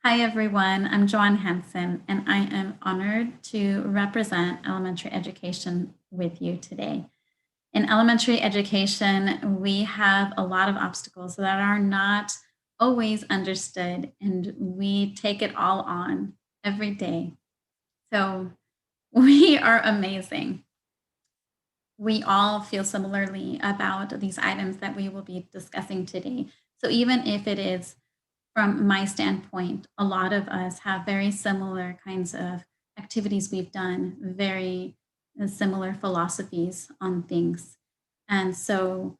Hi, everyone. I'm Joanne Hanson, and I am honored to represent elementary education with you today. In elementary education, we have a lot of obstacles that are not always understood, and we take it all on every day. So we are amazing. We all feel similarly about these items that we will be discussing today. So even if it is from my standpoint, a lot of us have very similar kinds of activities we've done, very similar philosophies on things. And so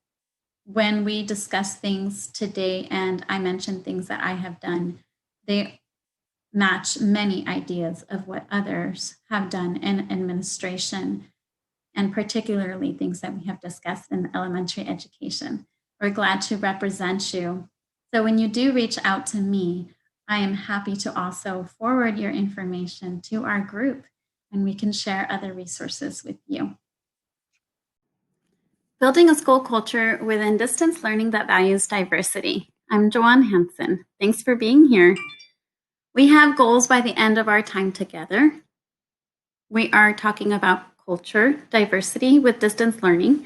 when we discuss things today and I mention things that I have done, they match many ideas of what others have done in administration, and particularly things that we have discussed in elementary education. We're glad to represent you. So when you do reach out to me, I am happy to also forward your information to our group and we can share other resources with you. Building a school culture within distance learning that values diversity. I'm Joanne Hanson. Thanks for being here. We have goals by the end of our time together. We are talking about culture, diversity with distance learning,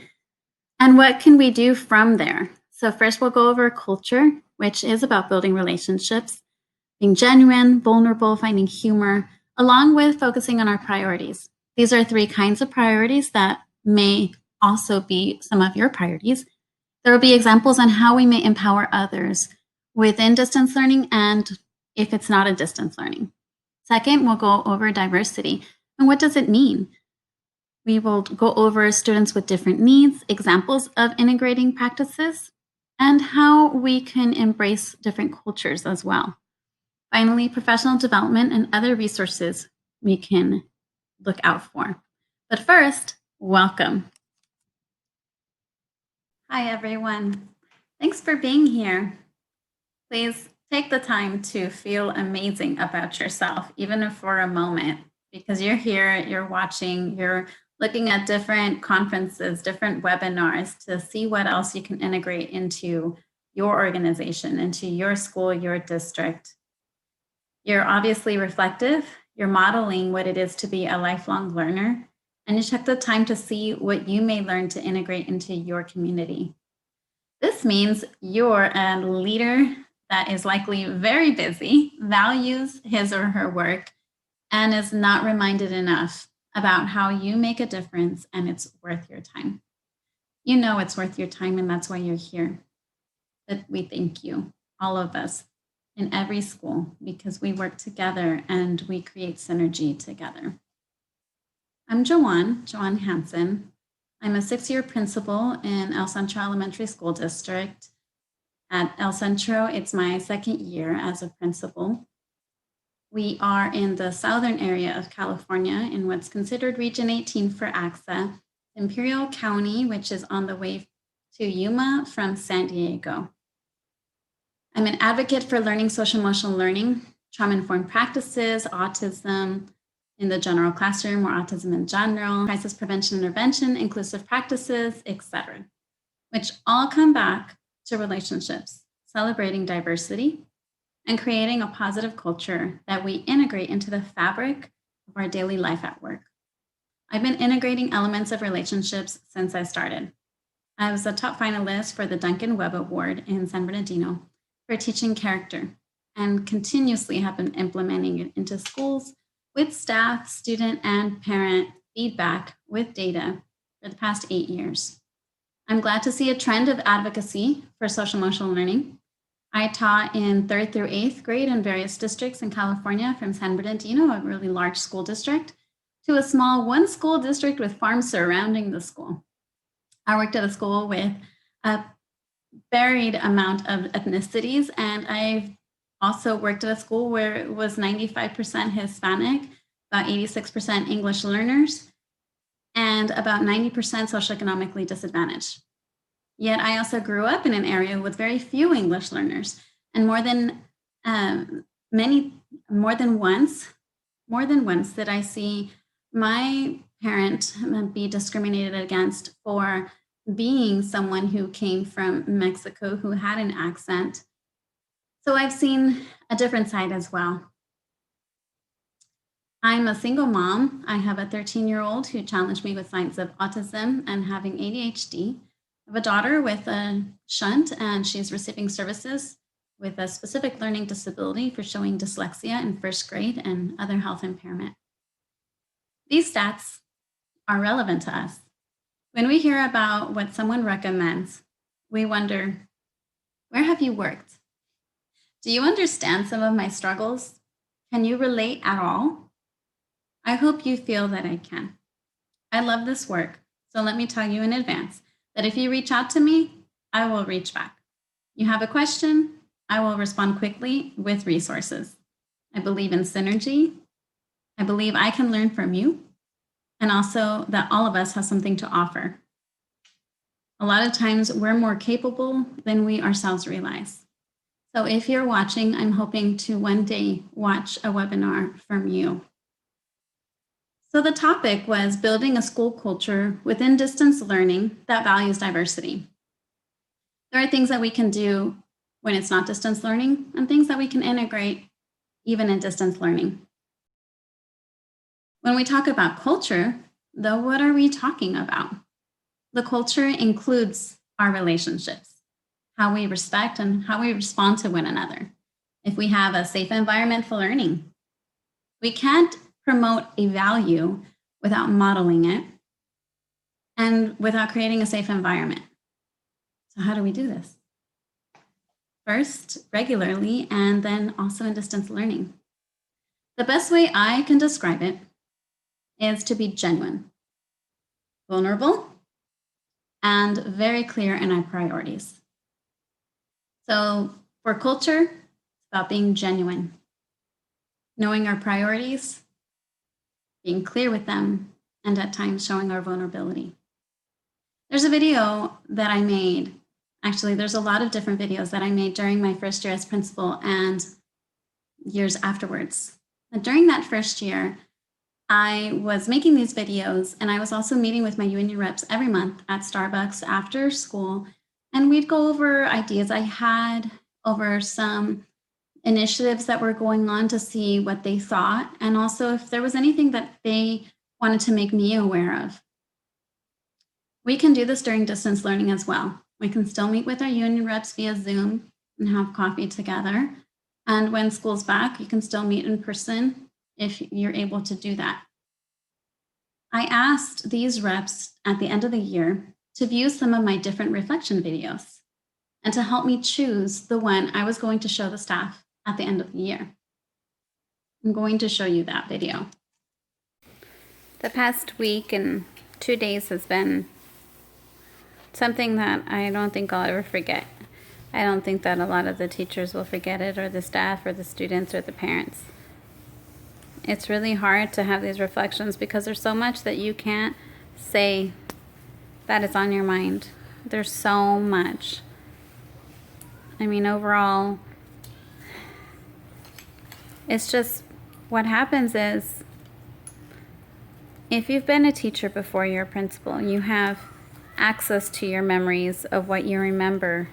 and what can we do from there? So first we'll go over culture, which is about building relationships, being genuine, vulnerable, finding humor, along with focusing on our priorities. These are three kinds of priorities that may also be some of your priorities. There will be examples on how we may empower others within distance learning and if it's not a distance learning. Second, we'll go over diversity. And what does it mean? We will go over students with different needs, examples of integrating practices, and how we can embrace different cultures as well. Finally, professional development and other resources we can look out for. But first, welcome. Hi, everyone. Thanks for being here. Please take the time to feel amazing about yourself, even if for a moment, because you're here, you're watching, you're looking at different conferences, different webinars to see what else you can integrate into your organization, into your school, your district. You're obviously reflective. You're modeling what it is to be a lifelong learner, and you took the time to see what you may learn to integrate into your community. This means you're a leader that is likely very busy, values his or her work, and is not reminded enough about how you make a difference and it's worth your time. You know it's worth your time, and that's why you're here. But we thank you, all of us, in every school, because we work together and we create synergy together. I'm Joanne Hanson. I'm a 6-year principal in El Centro Elementary School District. At El Centro, it's my second year as a principal. We are in the southern area of California in what's considered Region 18 for ACSA, Imperial County, which is on the way to Yuma from San Diego. I'm an advocate for learning social emotional learning, trauma-informed practices, autism in the general classroom or autism in general, crisis prevention intervention, inclusive practices, etc., which all come back to relationships, celebrating diversity, and creating a positive culture that we integrate into the fabric of our daily life at work. I've been integrating elements of relationships since I started. I was a top finalist for the Duncan Webb Award in San Bernardino for teaching character, and continuously have been implementing it into schools with staff, student, and parent feedback with data for the past 8 years. I'm glad to see a trend of advocacy for social emotional learning. I taught in 3rd through 8th grade in various districts in California, from San Bernardino, a really large school district, to a small one school district with farms surrounding the school. I worked at a school with a varied amount of ethnicities, and I've also worked at a school where it was 95% Hispanic, about 86% English learners, and about 90% socioeconomically disadvantaged. Yet I also grew up in an area with very few English learners, and more than once did I see my parent be discriminated against for being someone who came from Mexico, who had an accent. So I've seen a different side as well. I'm a single mom. I have a 13-year-old who challenged me with signs of autism and having ADHD. I have a daughter with a shunt, and she's receiving services with a specific learning disability for showing dyslexia in first grade and other health impairment. These stats are relevant to us. When we hear about what someone recommends, we wonder, where have you worked? Do you understand some of my struggles? Can you relate at all? I hope you feel that I can. I love this work, so let me tell you in advance that if you reach out to me, I will reach back. You have a question, I will respond quickly with resources. I believe in synergy. I believe I can learn from you, and also that all of us have something to offer. A lot of times we're more capable than we ourselves realize. So if you're watching, I'm hoping to one day watch a webinar from you. So the topic was building a school culture within distance learning that values diversity. There are things that we can do when it's not distance learning and things that we can integrate even in distance learning. When we talk about culture, though, what are we talking about? The culture includes our relationships, how we respect and how we respond to one another. If we have a safe environment for learning, we can't promote a value without modeling it and without creating a safe environment. So how do we do this? First, regularly, and then also in distance learning. The best way I can describe it is to be genuine, vulnerable, and very clear in our priorities. So for culture, it's about being genuine, knowing our priorities, being clear with them, and at times showing our vulnerability. There's a video that I made. Actually, there's a lot of different videos that I made during my first year as principal and years afterwards. And during that first year, I was making these videos, and I was also meeting with my union reps every month at Starbucks after school, and we'd go over ideas I had, over some initiatives that were going on to see what they thought, and also if there was anything that they wanted to make me aware of. We can do this during distance learning as well. We can still meet with our union reps via Zoom and have coffee together. And when school's back, you can still meet in person if you're able to do that. I asked these reps at the end of the year to view some of my different reflection videos and to help me choose the one I was going to show the staff at the end of the year. I'm going to show you that video. The past week and 2 days has been something that I don't think I'll ever forget. I don't think that a lot of the teachers will forget it, or the staff, or the students, or the parents. It's really hard to have these reflections because there's so much that you can't say that is on your mind. There's so much. I mean, overall, it's just what happens is if you've been a teacher before you're a principal, you have access to your memories of what you remember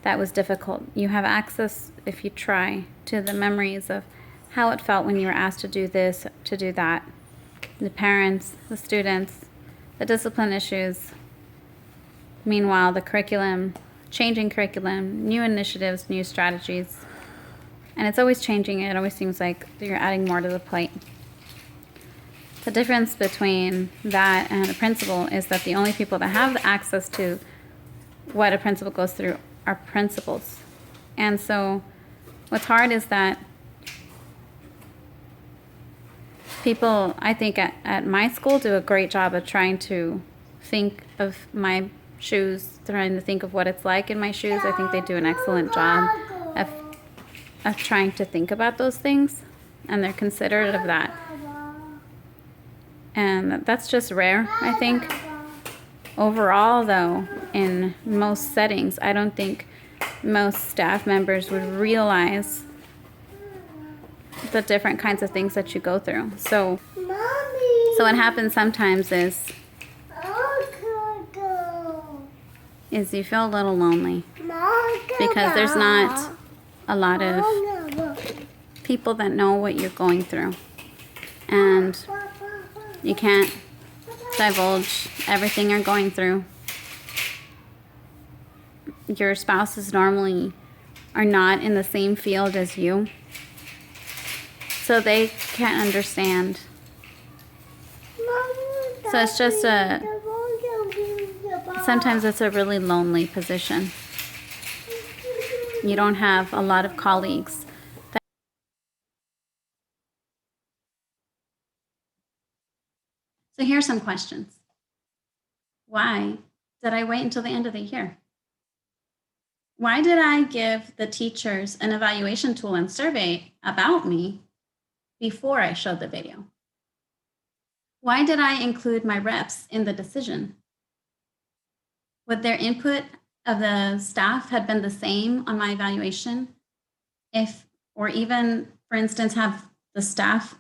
that was difficult. You have access, if you try, to the memories of how it felt when you were asked to do this, to do that. The parents, the students, the discipline issues. Meanwhile, the curriculum, changing curriculum, new initiatives, new strategies. And it's always changing. It always seems like you're adding more to the plate. The difference between that and a principal is that the only people that have the access to what a principal goes through are principals. And so what's hard is that people, I think at my school, do a great job of trying to think of my shoes, trying to think of what it's like in my shoes. I think they do an excellent job of trying to think about those things, and they're considerate of that. And that's just rare, I think. Overall, though, in most settings, I don't think most staff members would realize the different kinds of things that you go through. So what happens sometimes is you feel a little lonely because there's not a lot of people that know what you're going through. And you can't divulge everything you're going through. Your spouses normally are not in the same field as you, so they can't understand. So it's just sometimes it's a really lonely position. You don't have a lot of colleagues. So here are some questions. Why did I wait until the end of the year? Why did I give the teachers an evaluation tool and survey about me before I showed the video? Why did I include my reps in the decision? Would their input of the staff had been the same on my evaluation? Or even, for instance, have the staff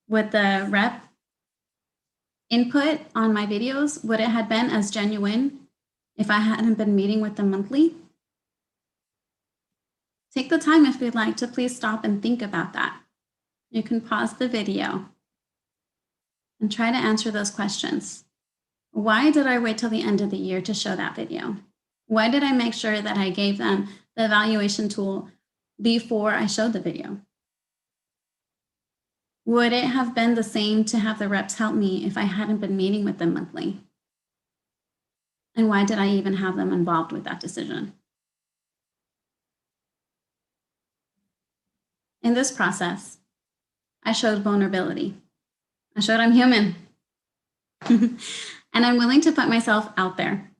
with the rep input on my videos, would it have been as genuine if I hadn't been meeting with them monthly? Take the time, if you'd like, to please stop and think about that. You can pause the video and try to answer those questions. Why did I wait till the end of the year to show that video? Why did I make sure that I gave them the evaluation tool before I showed the video? Would it have been the same to have the reps help me if I hadn't been meeting with them monthly? And why did I even have them involved with that decision? In this process, I showed vulnerability. I showed I'm human. And I'm willing to put myself out there.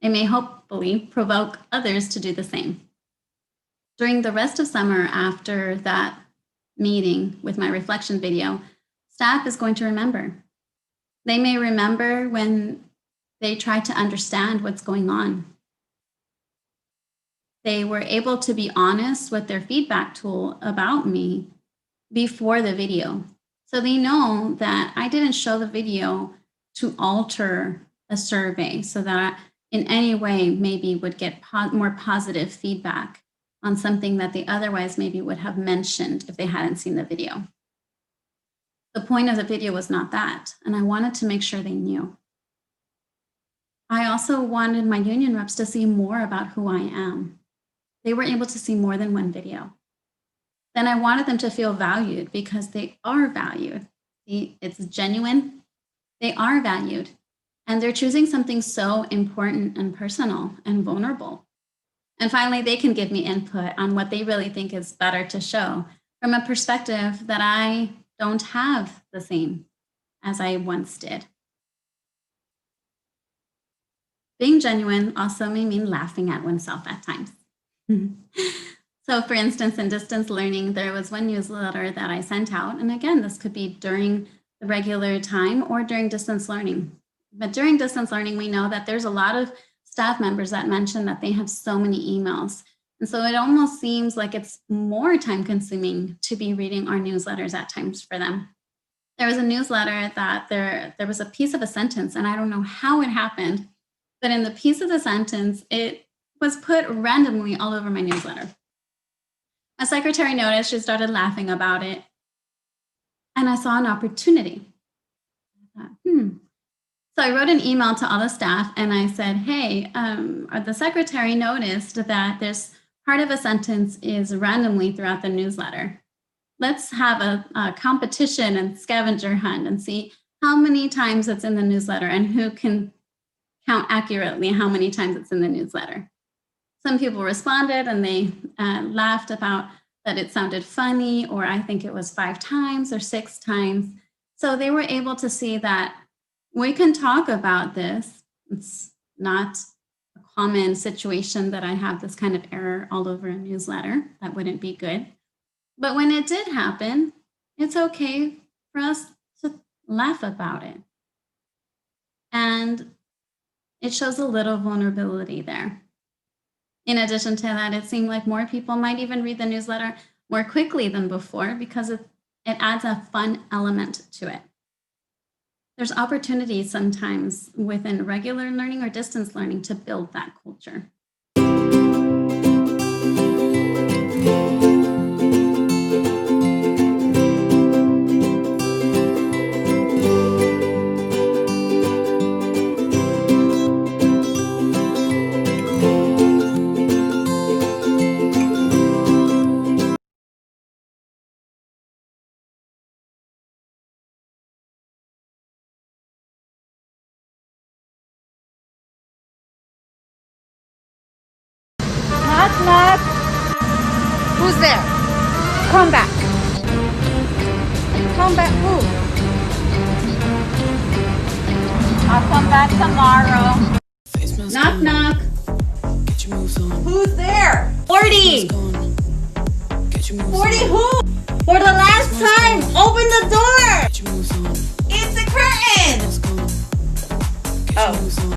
It may hopefully provoke others to do the same. During the rest of summer after that meeting with my reflection video, staff is going to remember. They may remember when they tried to understand what's going on. They were able to be honest with their feedback tool about me before the video. So they know that I didn't show the video to alter a survey so that in any way maybe would get more positive feedback on something that they otherwise maybe would have mentioned if they hadn't seen the video. The point of the video was not that, and I wanted to make sure they knew. I also wanted my union reps to see more about who I am. They were able to see more than one video. Then I wanted them to feel valued because they are valued. It's genuine. They are valued. And they're choosing something so important and personal and vulnerable. And finally, they can give me input on what they really think is better to show from a perspective that I don't have the same as I once did. Being genuine also may mean laughing at oneself at times. So for instance, in distance learning, there was one newsletter that I sent out. And again, this could be during the regular time or during distance learning. But during distance learning, we know that there's a lot of staff members that mention that they have so many emails. And so it almost seems like it's more time consuming to be reading our newsletters at times for them. There was a newsletter that there was a piece of a sentence, and I don't know how it happened, but in the piece of the sentence, it was put randomly all over my newsletter. My secretary noticed, she started laughing about it, and I saw an opportunity. I thought, So I wrote an email to all the staff and I said, hey, the secretary noticed that this part of a sentence is randomly throughout the newsletter. Let's have a competition and scavenger hunt and see how many times it's in the newsletter and who can count accurately how many times it's in the newsletter. Some people responded and they laughed about that it sounded funny, or I think it was 5 times or 6 times. So they were able to see that we can talk about this. It's not a common situation that I have this kind of error all over a newsletter. That wouldn't be good. But when it did happen, it's okay for us to laugh about it. And it shows a little vulnerability there. In addition to that, it seemed like more people might even read the newsletter more quickly than before because it adds a fun element to it. There's opportunities sometimes within regular learning or distance learning to build that culture. come back. Come back who? I'll come back tomorrow. Knock, knock. Who's there? 40. 40 who? For the last time, open the door. It's the curtain. Oh.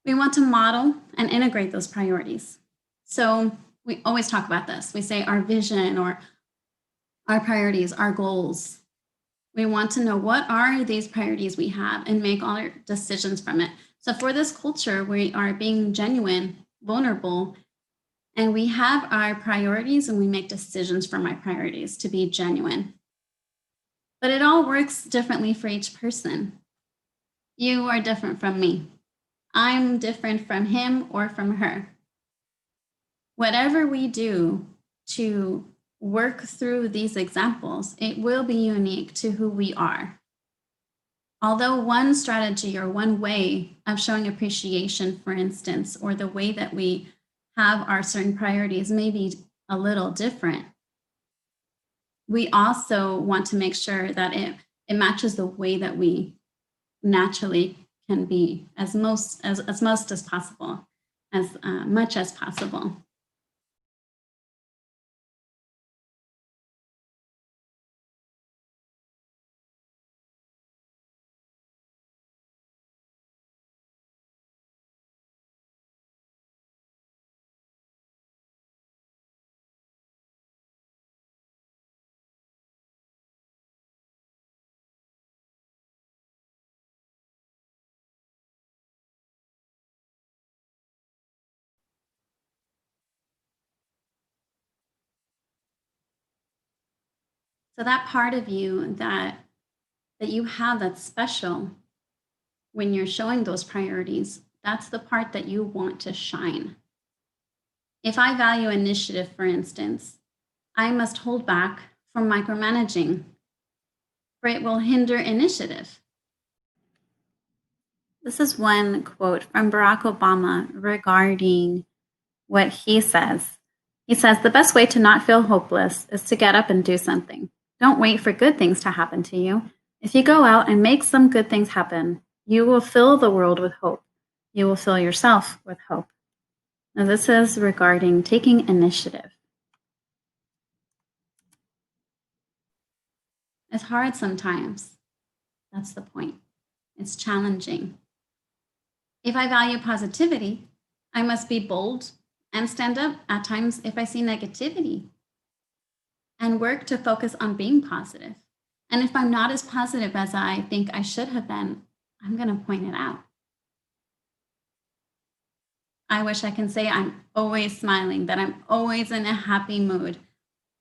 We want to model and integrate those priorities. So we always talk about this. We say our vision or our priorities, our goals. We want to know what are these priorities we have and make all our decisions from it. So for this culture, we are being genuine, vulnerable, and we have our priorities and we make decisions from our priorities to be genuine. But it all works differently for each person. You are different from me. I'm different from him or from her. Whatever we do to work through these examples, it will be unique to who we are. Although one strategy or one way of showing appreciation, for instance, or the way that we have our certain priorities may be a little different, we also want to make sure that it matches the way that we naturally can be as much as possible, as much as possible. So that part of you that you have that's special when you're showing those priorities, that's the part that you want to shine. If I value initiative, for instance, I must hold back from micromanaging, for it will hinder initiative. This is one quote from Barack Obama regarding what he says. He says, "The best way to not feel hopeless is to get up and do something. Don't wait for good things to happen to you. If you go out and make some good things happen, you will fill the world with hope. You will fill yourself with hope." Now, this is regarding taking initiative. It's hard sometimes. That's the point. It's challenging. If I value positivity, I must be bold and stand up at times if I see negativity and work to focus on being positive. And if I'm not as positive as I think I should have been, I'm going to point it out. I wish I can say I'm always smiling, that I'm always in a happy mood,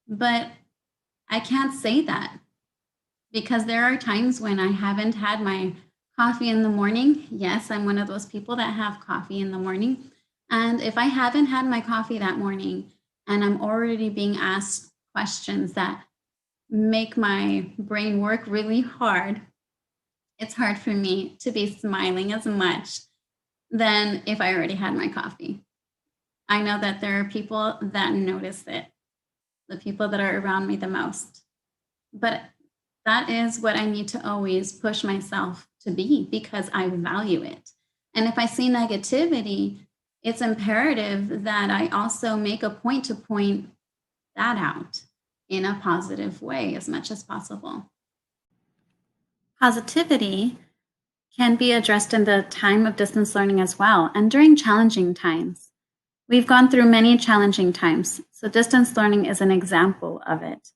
but I can't say that because there are times when I haven't had my coffee in the morning. Yes, I'm one of those people that have coffee in the morning. And if I haven't had my coffee that morning and I'm already being asked questions that make my brain work really hard, it's hard for me to be smiling as much than if I already had my coffee. I know that there are people that notice it, the people that are around me the most. But that is what I need to always push myself to be because I value it. And if I see negativity, it's imperative that I also make a point to point that out in a positive way as much as possible. Positivity can be addressed in the time of distance learning as well, and during challenging times. We've gone through many challenging times, so distance learning is an example of it.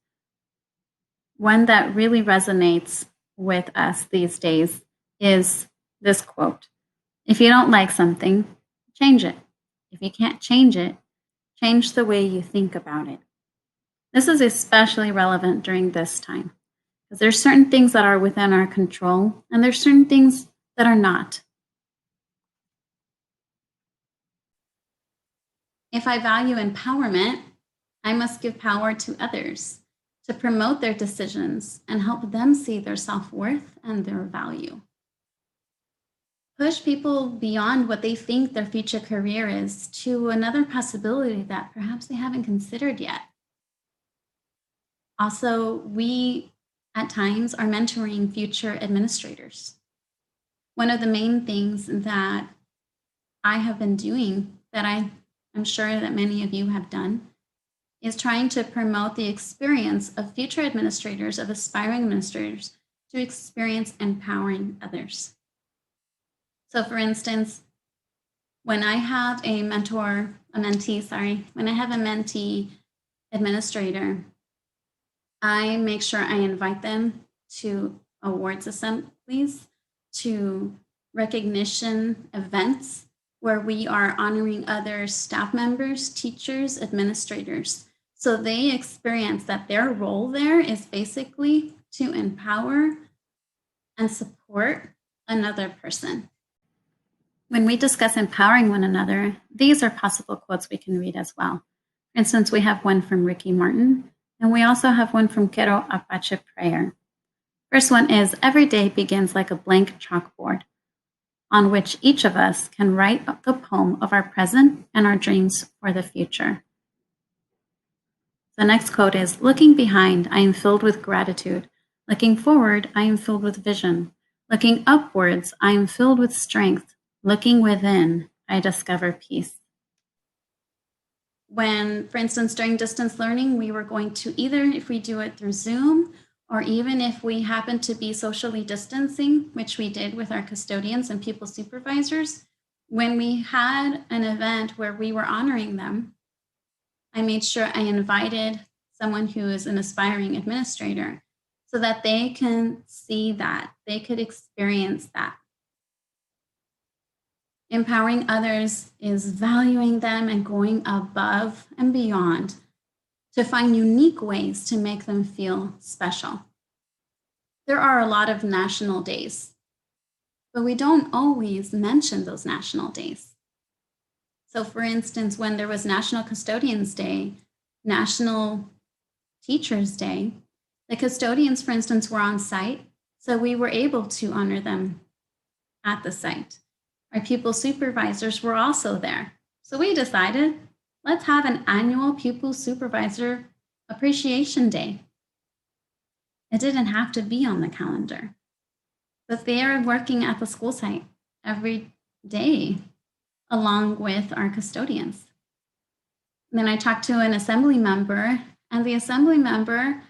One that really resonates with us these days is this quote: "If you don't like something, change it. If you can't change it, change the way you think about it." This is especially relevant during this time because there's certain things that are within our control and there's certain things that are not. If I value empowerment, I must give power to others to promote their decisions and help them see their self-worth and their value. Push people beyond what they think their future career is to another possibility that perhaps they haven't considered yet. Also, we at times are mentoring future administrators. One of the main things that I have been doing that I'm sure that many of you have done is trying to promote the experience of future administrators, of aspiring administrators, to experience empowering others. So for instance, when I have a mentee administrator, I make sure I invite them to awards assemblies, to recognition events where we are honoring other staff members, teachers, administrators. So they experience that their role there is basically to empower and support another person. When we discuss empowering one another, these are possible quotes we can read as well. For instance, we have one from Ricky Martin, and we also have one from Quero Apache Prayer. First one is, every day begins like a blank chalkboard on which each of us can write the poem of our present and our dreams for the future. The next quote is, looking behind, I am filled with gratitude. Looking forward, I am filled with vision. Looking upwards, I am filled with strength. Looking within, I discover peace. When, for instance, during distance learning, we were going to either, if we do it through Zoom, or even if we happen to be socially distancing, which we did with our custodians and pupil supervisors, when we had an event where we were honoring them, I made sure I invited someone who is an aspiring administrator so that they can see that, they could experience that. Empowering others is valuing them and going above and beyond to find unique ways to make them feel special. There are a lot of national days, but we don't always mention those national days. So for instance, when there was National Custodians Day, National Teachers Day, the custodians, for instance, were on site, so we were able to honor them at the site. Our pupil supervisors were also there. So we decided, let's have an annual Pupil Supervisor Appreciation Day. It didn't have to be on the calendar, but they are working at the school site every day along with our custodians. And then I talked to an assembly member, and the assembly member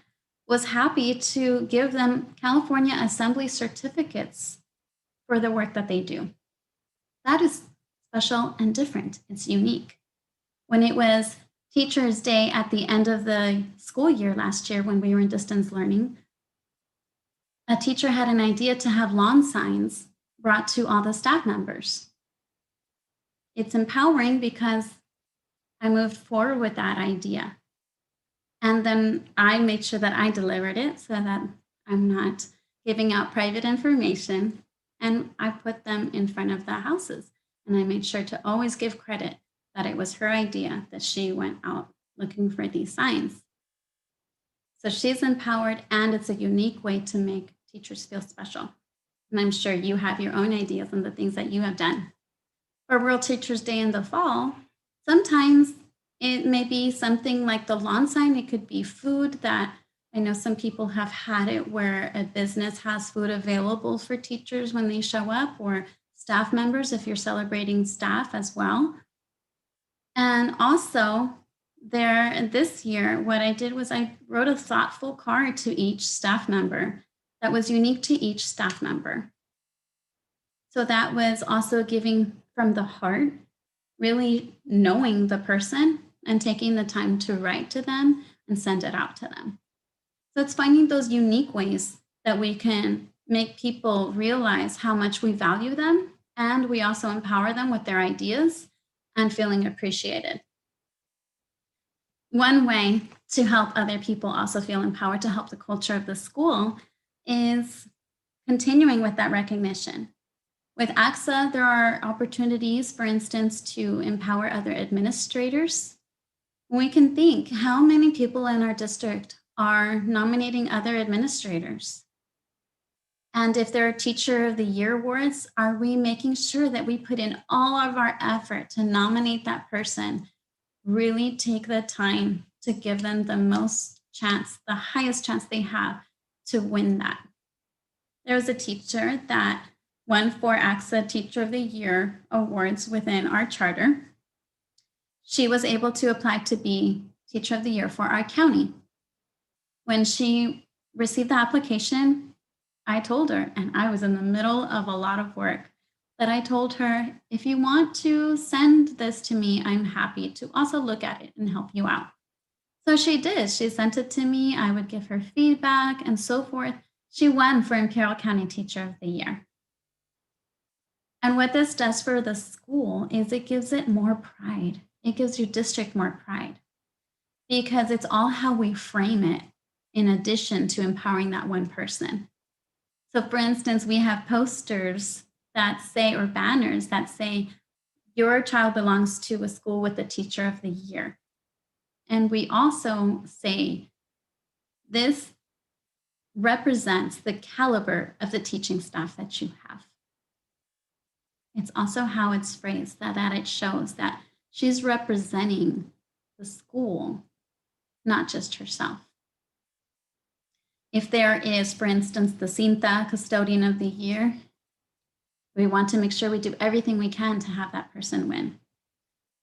was happy to give them California Assembly certificates for the work that they do. That is special and different. It's unique. When it was Teachers' Day at the end of the school year last year, when we were in distance learning, a teacher had an idea to have lawn signs brought to all the staff members. It's empowering because I moved forward with that idea. And then I made sure that I delivered it so that I'm not giving out private information. And I put them in front of the houses. And I made sure to always give credit that it was her idea, that she went out looking for these signs. So she's empowered, and it's a unique way to make teachers feel special. And I'm sure you have your own ideas on the things that you have done. For World Teachers' Day in the fall, sometimes it may be something like the lawn sign. It could be food that I know some people have had it where a business has food available for teachers when they show up, or staff members if you're celebrating staff as well. And also this year, what I did was I wrote a thoughtful card to each staff member that was unique to each staff member. So that was also giving from the heart, really knowing the person and taking the time to write to them and send it out to them. So it's finding those unique ways that we can make people realize how much we value them, and we also empower them with their ideas and feeling appreciated. One way to help other people also feel empowered, to help the culture of the school, is continuing with that recognition. With ACSA, there are opportunities, for instance, to empower other administrators We can think how many people in our district are nominating other administrators. And if there are Teacher of the Year awards, are we making sure that we put in all of our effort to nominate that person? Really take the time to give them the most chance, the highest chance they have to win that. There was a teacher that won 4 ACSA Teacher of the Year awards within our charter. She was able to apply to be Teacher of the Year for our county. When she received the application, I told her, and I was in the middle of a lot of work, that I told her, if you want to send this to me, I'm happy to also look at it and help you out. So she did. She sent it to me. I would give her feedback and so forth. She won for Imperial County Teacher of the Year. And what this does for the school is it gives it more pride. It gives your district more pride because it's all how we frame it in addition to empowering that one person. So for instance, we have posters that say, or banners that say, your child belongs to a school with the Teacher of the Year. And we also say, this represents the caliber of the teaching staff that you have. It's also how it's phrased, that it shows that she's representing the school, not just herself. If there is, for instance, the Cinta Custodian of the Year, we want to make sure we do everything we can to have that person win.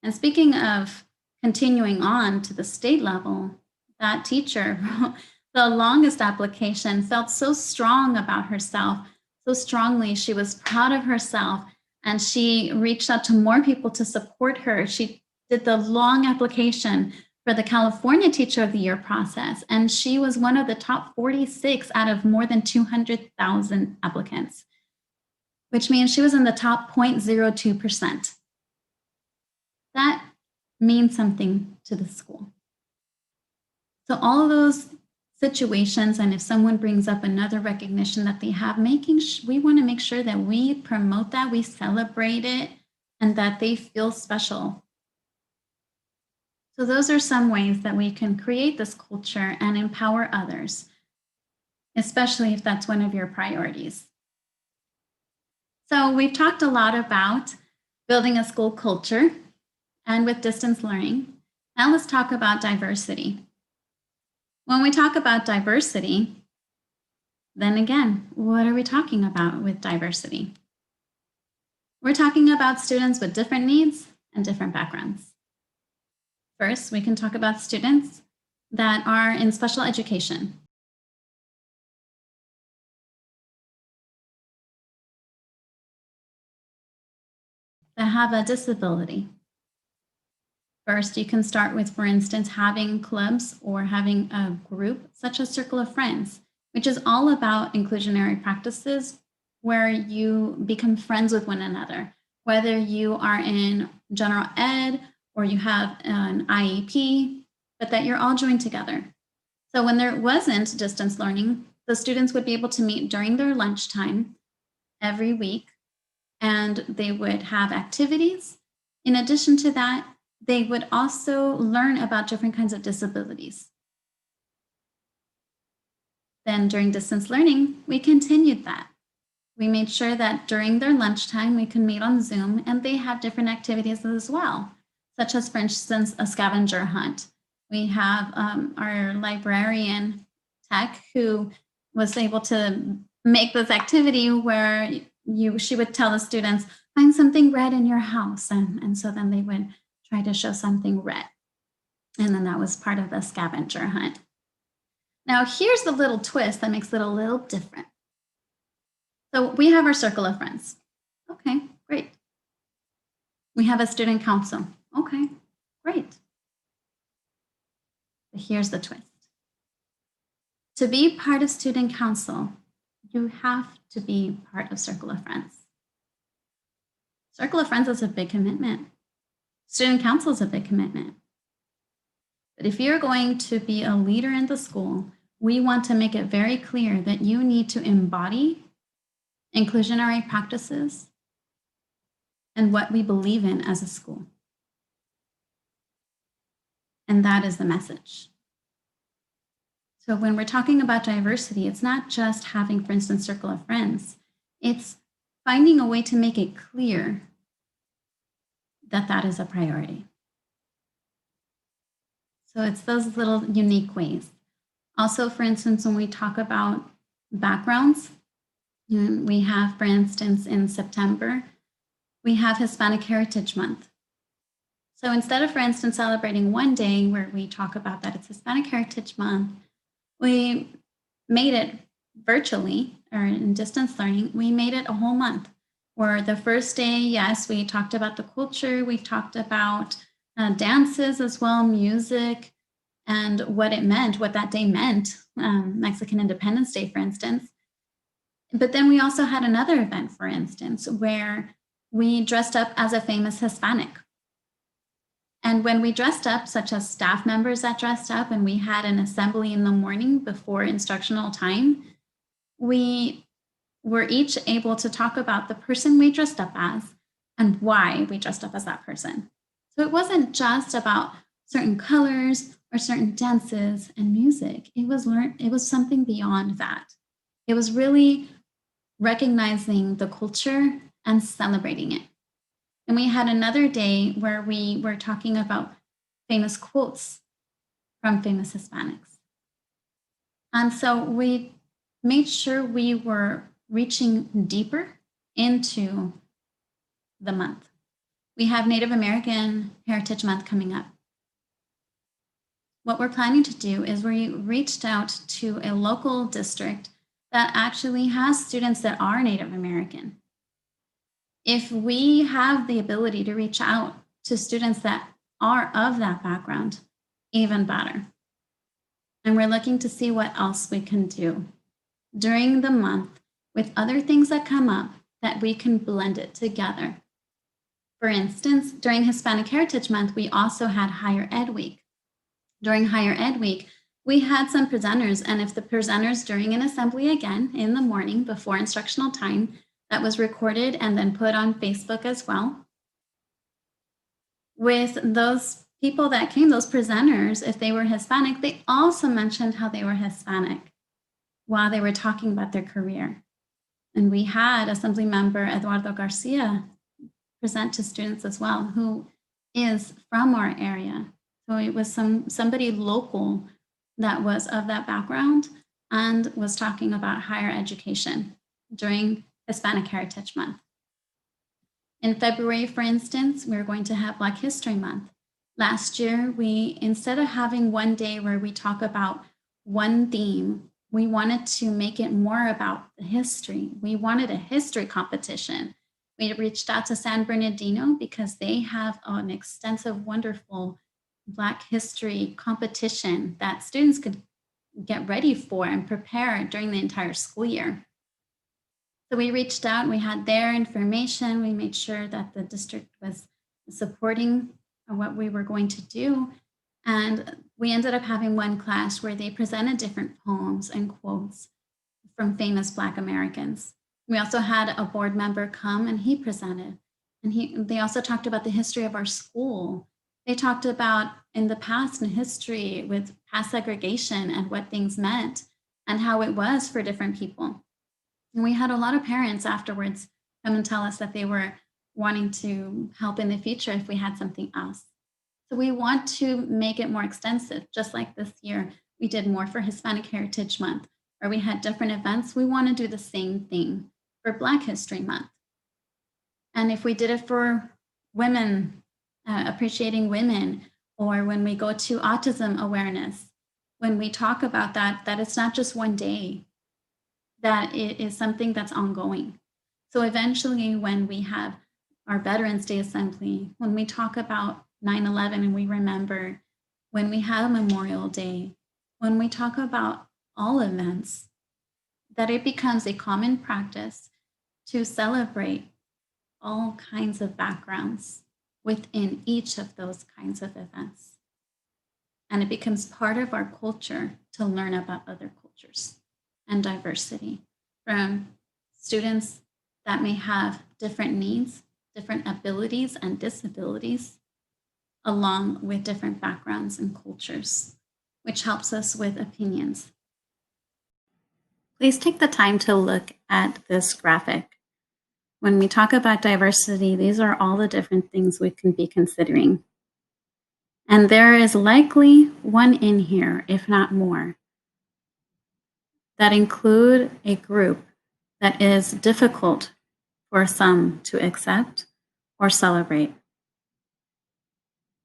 And speaking of continuing on to the state level, that teacher, the longest application, felt so strong about herself, so strongly. She was proud of herself, and she reached out to more people to support her. She did the long application for the California Teacher of the Year process, and she was one of the top 46 out of more than 200,000 applicants, which means she was in the top 0.02%. That means something to the school. So all of those situations, and if someone brings up another recognition that they have, we want to make sure that we promote that, we celebrate it, and that they feel special. So those are some ways that we can create this culture and empower others, especially if that's one of your priorities. So we've talked a lot about building a school culture and with distance learning. Now let's talk about diversity. When we talk about diversity, then again, what are we talking about with diversity? We're talking about students with different needs and different backgrounds. First, we can talk about students that are in special education. That have a disability. First, you can start with, for instance, having clubs or having a group such as Circle of Friends, which is all about inclusionary practices where you become friends with one another, whether you are in general ed or you have an IEP, but that you're all joined together. So when there wasn't distance learning, the students would be able to meet during their lunchtime every week, and they would have activities. In addition to that, they would also learn about different kinds of disabilities. Then during distance learning, we continued that. We made sure that during their lunchtime, we could meet on Zoom, and they have different activities as well, such as, for instance, a scavenger hunt. We have our librarian tech who was able to make this activity where she would tell the students, find something red in your house. And so then they would try to show something red. And then that was part of the scavenger hunt. Now, here's the little twist that makes it a little different. So we have our circle of friends. Okay, great. We have a student council. Okay, great. But here's the twist. To be part of student council, you have to be part of Circle of Friends. Circle of Friends is a big commitment. Student council is a big commitment. But if you're going to be a leader in the school, we want to make it very clear that you need to embody inclusionary practices and what we believe in as a school. And that is the message. So when we're talking about diversity, it's not just having, for instance, circle of friends. It's finding a way to make it clear that that is a priority. So it's those little unique ways. Also, for instance, when we talk about backgrounds, we have, for instance, in September, we have Hispanic Heritage Month. So instead of, for instance, celebrating one day where we talk about that it's Hispanic Heritage Month, we made it virtually or in distance learning, we made it a whole month where the first day, yes, we talked about the culture, we talked about dances as well, music, and what it meant, what that day meant, Mexican Independence Day, for instance. But then we also had another event, for instance, where we dressed up as a famous Hispanic. And when we dressed up, such as staff members that dressed up, and we had an assembly in the morning before instructional time, we were each able to talk about the person we dressed up as and why we dressed up as that person. So it wasn't just about certain colors or certain dances and music. It was something beyond that. It was really recognizing the culture and celebrating it. And we had another day where we were talking about famous quotes from famous Hispanics. And so we made sure we were reaching deeper into the month. We have Native American Heritage Month coming up. What we're planning to do is we reached out to a local district that actually has students that are Native American. If we have the ability to reach out to students that are of that background, even better. And we're looking to see what else we can do during the month with other things that come up that we can blend it together. For instance, during Hispanic Heritage Month, we also had Higher Ed Week. During Higher Ed Week, we had some presenters, and if the presenters during an assembly again in the morning before instructional time, that was recorded and then put on Facebook as well. With those people that came, those presenters, if they were Hispanic, they also mentioned how they were Hispanic while they were talking about their career. And we had Assembly Member Eduardo Garcia present to students as well, who is from our area. So it was somebody local that was of that background and was talking about higher education during Hispanic Heritage Month. In February, for instance, we're going to have Black History Month. Last year, instead of having one day where we talk about one theme, we wanted to make it more about the history. We wanted a history competition. We reached out to San Bernardino because they have an extensive, wonderful Black history competition that students could get ready for and prepare during the entire school year. So we reached out, we had their information, we made sure that the district was supporting what we were going to do. And we ended up having one class where they presented different poems and quotes from famous Black Americans. We also had a board member come and he presented. And they also talked about the history of our school. They talked about in the past and history with past segregation and what things meant and how it was for different people. And we had a lot of parents afterwards come and tell us that they were wanting to help in the future if we had something else. So we want to make it more extensive, just like this year we did more for Hispanic Heritage Month, or we had different events. We want to do the same thing for Black History Month. And if we did it for women, appreciating women, or when we go to autism awareness, when we talk about that it's not just one day, that it is something that's ongoing. So eventually when we have our Veterans Day Assembly, when we talk about 9/11 and we remember, when we have Memorial Day, when we talk about all events, that it becomes a common practice to celebrate all kinds of backgrounds within each of those kinds of events. And it becomes part of our culture to learn about other cultures and diversity from students that may have different needs, different abilities and disabilities, along with different backgrounds and cultures, which helps us with opinions. Please take the time to look at this graphic. When we talk about diversity, these are all the different things we can be considering. And there is likely one in here, if not more, that include a group that is difficult for some to accept or celebrate.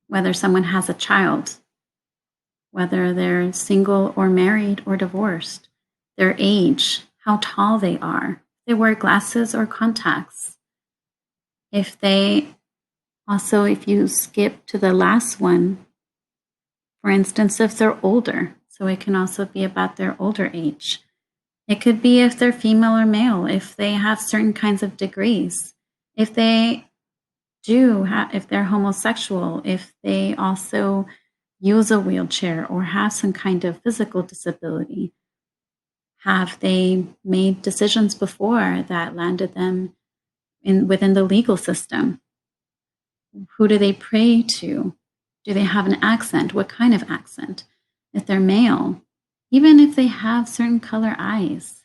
Whether someone has a child, whether they're single or married or divorced, their age, how tall they are, if they wear glasses or contacts. If you skip to the last one, for instance, if they're older, so it can also be about their older age. It could be if they're female or male, if they have certain kinds of degrees, if they're homosexual, if they also use a wheelchair or have some kind of physical disability. Have they made decisions before that landed them within the legal system? Who do they pray to? Do they have an accent? What kind of accent? If they're male, even if they have certain color eyes,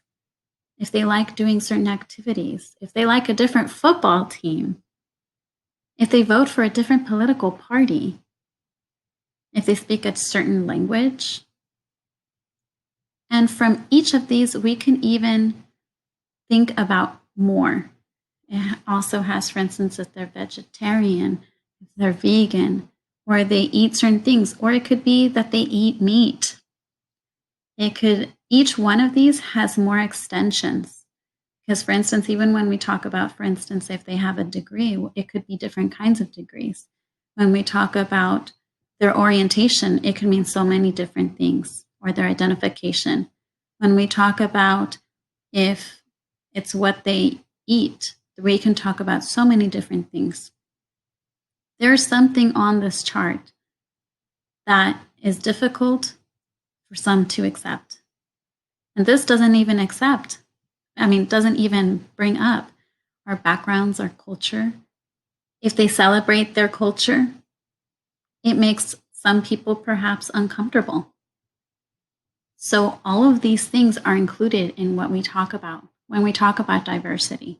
if they like doing certain activities, if they like a different football team, if they vote for a different political party, if they speak a certain language. And from each of these, we can even think about more. It also has, for instance, if they're vegetarian, if they're vegan, or they eat certain things, or it could be that they eat meat. Each one of these has more extensions. Because, for instance, even when we talk about, for instance, if they have a degree, it could be different kinds of degrees. When we talk about their orientation, it can mean so many different things, or their identification. When we talk about if it's what they eat, we can talk about so many different things. There's something on this chart that is difficult for some to accept. And this doesn't even bring up our backgrounds, our culture. If they celebrate their culture, it makes some people perhaps uncomfortable. So all of these things are included in what we talk about when we talk about diversity.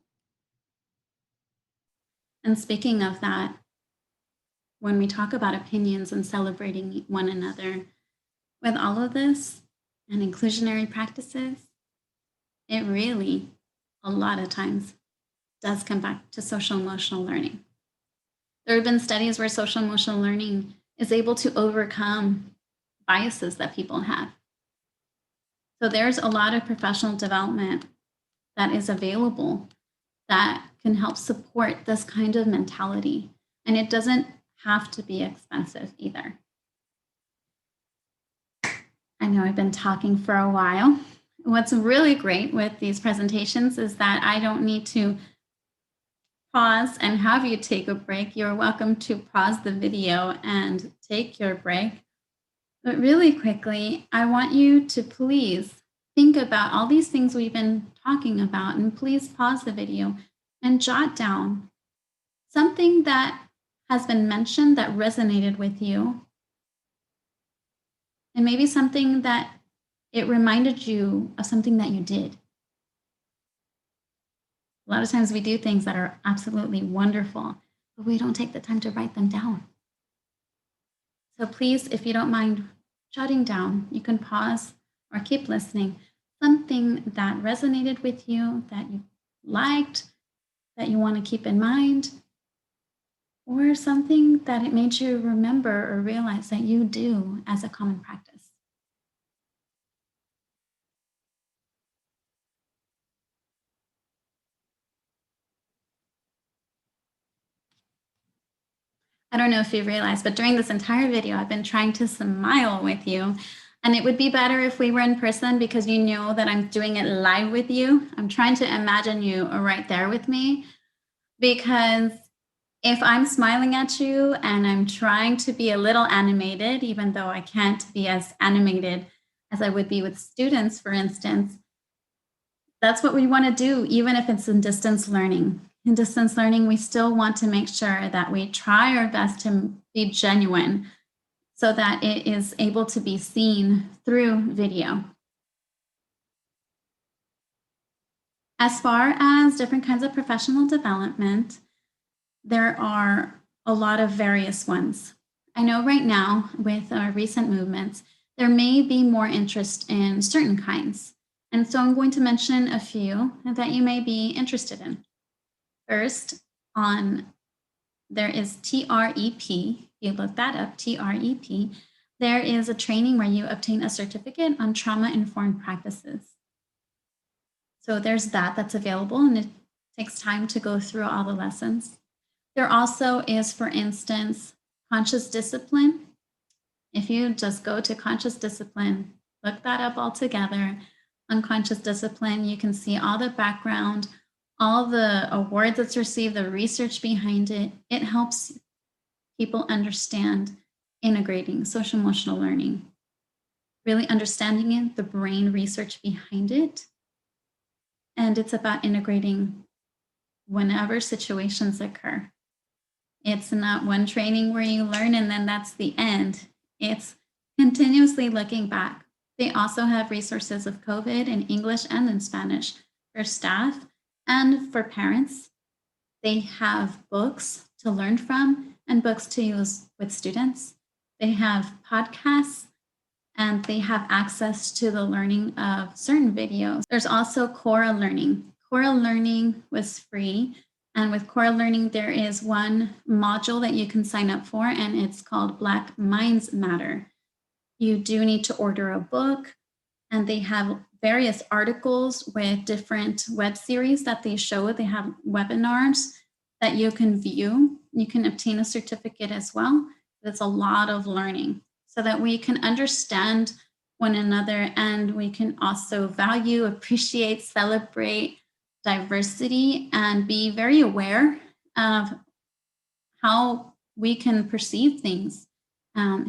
And speaking of that, when we talk about opinions and celebrating one another, with all of this and inclusionary practices, it really, a lot of times, does come back to social emotional learning. There have been studies where social emotional learning is able to overcome biases that people have. So there's a lot of professional development that is available that can help support this kind of mentality. And it doesn't have to be expensive either. I know I've been talking for a while. What's really great with these presentations is that I don't need to pause and have you take a break. You're welcome to pause the video and take your break. But really quickly, I want you to please think about all these things we've been talking about, and please pause the video and jot down something that has been mentioned that resonated with you, and maybe something that it reminded you of something that you did. A lot of times we do things that are absolutely wonderful, but we don't take the time to write them down. So please, if you don't mind jotting down, you can pause or keep listening, something that resonated with you, that you liked, that you want to keep in mind, or something that it made you remember or realize that you do as a common practice. I don't know if you realized, but during this entire video, I've been trying to smile with you. And it would be better if we were in person because you know that I'm doing it live with you. I'm trying to imagine you right there with me, because if I'm smiling at you and I'm trying to be a little animated, even though I can't be as animated as I would be with students, for instance, that's what we want to do, even if it's in distance learning. in distance learning, we still want to make sure that we try our best to be genuine so that it is able to be seen through video. As far as different kinds of professional development, there are a lot of various ones. I know right now with recent movements, there may be more interest in certain kinds. And so I'm going to mention a few that you may be interested in. First, there is TREP. You look that up, TREP. There is a training where you obtain a certificate on trauma-informed practices. So there's that's available, and it takes time to go through all the lessons. There also is, for instance, conscious discipline. If you just go to conscious discipline, look that up all together. On conscious discipline, you can see all the background, all the awards it's received, the research behind it. It helps people understand integrating social emotional learning, really understanding it, the brain research behind it. And it's about integrating whenever situations occur. It's not one training where you learn and then that's the end. It's continuously looking back. They also have resources of COVID in English and in Spanish for staff and for parents. They have books to learn from and books to use with students. They have podcasts, and they have access to the learning of certain videos. There's also Cora Learning. Cora Learning was free. And with Cora Learning, there is one module that you can sign up for, and it's called Black Minds Matter. You do need to order a book, and they have various articles with different web series that they show. They have webinars that you can view. You can obtain a certificate as well. It's a lot of learning so that we can understand one another, and we can also value, appreciate, celebrate diversity, and be very aware of how we can perceive things,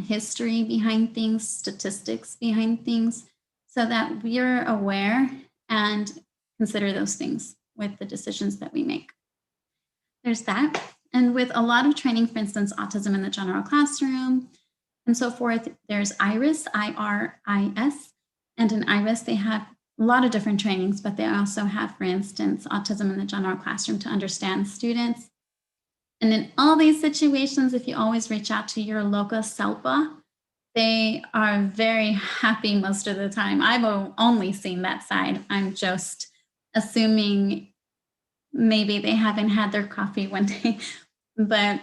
history behind things, statistics behind things, so that we are aware and consider those things with the decisions that we make. There's that. And with a lot of training, for instance, autism in the general classroom and so forth, there's IRIS, IRIS. And in IRIS, they have a lot of different trainings, but they also have, for instance, autism in the general classroom to understand students. And in all these situations, if you always reach out to your local SELPA, they are very happy most of the time. I've only seen that side. I'm just assuming maybe they haven't had their coffee one day, but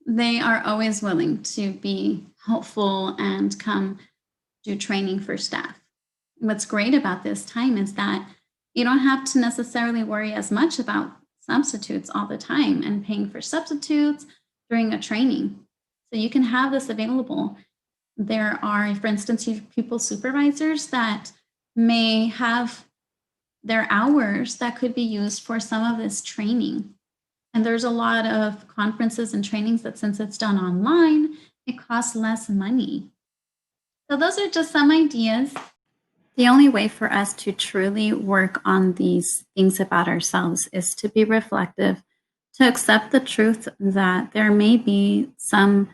they are always willing to be helpful and come do training for staff. What's great about this time is that you don't have to necessarily worry as much about substitutes all the time and paying for substitutes during a training. So you can have this available. There are, for instance, pupil supervisors that may have their hours that could be used for some of this training. And there's a lot of conferences and trainings that, since it's done online, it costs less money. So those are just some ideas. The only way for us to truly work on these things about ourselves is to be reflective, to accept the truth that there may be some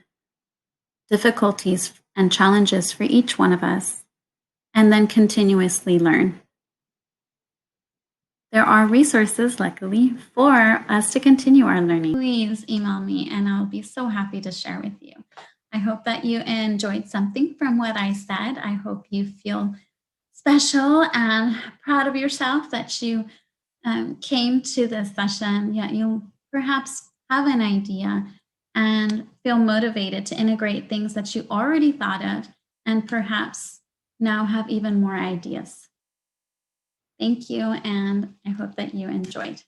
difficulties and challenges for each one of us, and then continuously learn. There are resources, luckily, for us to continue our learning. Please email me and I'll be so happy to share with you. I hope that you enjoyed something from what I said. I hope you feel special and proud of yourself that you came to this session, yet you perhaps have an idea and feel motivated to integrate things that you already thought of and perhaps now have even more ideas. Thank you, and I hope that you enjoyed.